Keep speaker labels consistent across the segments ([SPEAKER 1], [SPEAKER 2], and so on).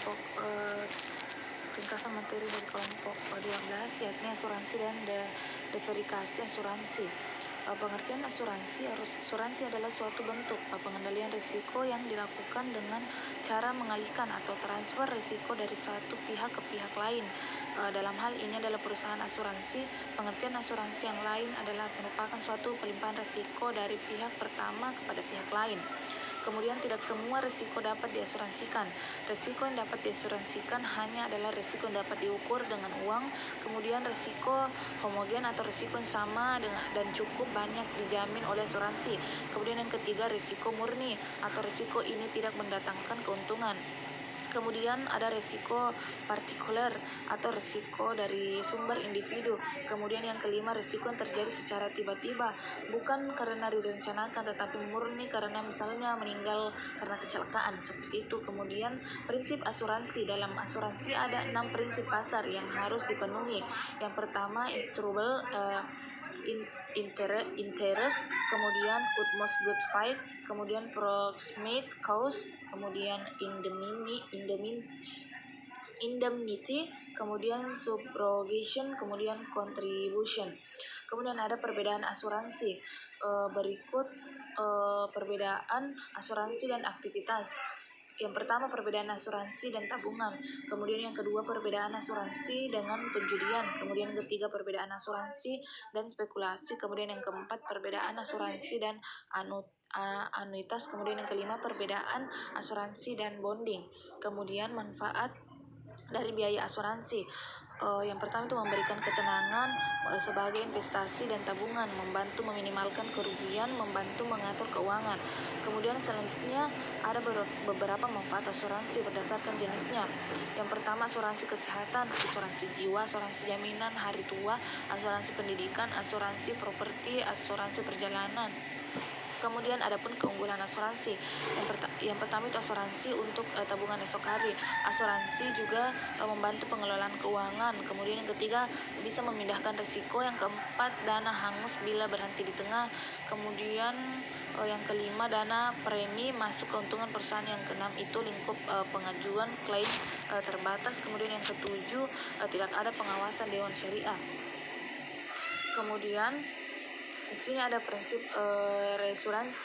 [SPEAKER 1] kelompok ringkasan materi dari kelompok 12, yakni asuransi dan diverifikasi asuransi. Pengertian asuransi adalah suatu bentuk pengendalian risiko yang dilakukan dengan cara mengalihkan atau transfer risiko dari satu pihak ke pihak lain. Dalam hal ini adalah perusahaan asuransi. Pengertian asuransi yang lain adalah merupakan suatu pelimpahan risiko dari pihak pertama kepada pihak lain. Kemudian tidak semua risiko dapat diasuransikan. Risiko yang dapat diasuransikan hanya adalah risiko yang dapat diukur dengan uang, kemudian risiko homogen atau risiko yang sama dan cukup banyak dijamin oleh asuransi. Kemudian yang ketiga, risiko murni atau risiko ini tidak mendatangkan keuntungan. Kemudian ada risiko partikular atau risiko dari sumber individu. Kemudian yang kelima, risiko yang terjadi secara tiba-tiba, bukan karena direncanakan tetapi murni karena misalnya meninggal karena kecelakaan, seperti itu. Kemudian prinsip asuransi. Dalam asuransi ada 6 prinsip pasar yang harus dipenuhi. Yang pertama, insurable interest, kemudian utmost good faith, kemudian proximate cause, kemudian indemnity, kemudian subrogation, kemudian contribution. Kemudian ada perbedaan asuransi. Berikut perbedaan asuransi dan aktivitas. Yang pertama, perbedaan asuransi dan tabungan. Kemudian yang kedua, perbedaan asuransi dengan penjudian. Kemudian yang ketiga, perbedaan asuransi dan spekulasi. Kemudian yang keempat, perbedaan asuransi dan anuitas. Kemudian yang kelima, perbedaan asuransi dan bonding. Kemudian manfaat dari biaya asuransi. Yang pertama itu memberikan ketenangan sebagai investasi dan tabungan, membantu meminimalkan kerugian, membantu mengatur keuangan. Kemudian selanjutnya ada beberapa manfaat asuransi berdasarkan jenisnya. Yang pertama, asuransi kesehatan, asuransi jiwa, asuransi jaminan hari tua, asuransi pendidikan, asuransi properti, asuransi perjalanan. Kemudian ada pun keunggulan asuransi. Yang pertama itu asuransi untuk tabungan esok hari. Asuransi juga membantu pengelolaan keuangan. Kemudian yang ketiga, bisa memindahkan risiko. Yang keempat, dana hangus bila berhenti di tengah. Kemudian yang kelima, dana premi masuk keuntungan perusahaan. Yang keenam itu lingkup pengajuan klaim terbatas. Kemudian yang ketujuh, tidak ada pengawasan Dewan Syariah. Kemudian di sini ada prinsip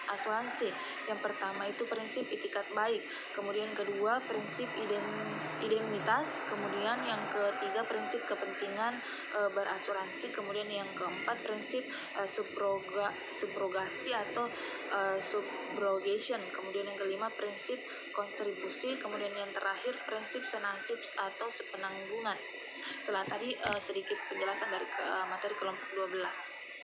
[SPEAKER 1] asuransi. Yang pertama itu prinsip itikat baik. Kemudian kedua, prinsip indemnitas. Kemudian yang ketiga, prinsip kepentingan berasuransi. Kemudian yang keempat, prinsip subrogasi atau subrogation. Kemudian yang kelima, prinsip kontribusi. Kemudian yang terakhir, prinsip senasib atau sepenanggungan. Itulah tadi sedikit penjelasan dari materi kelompok 12.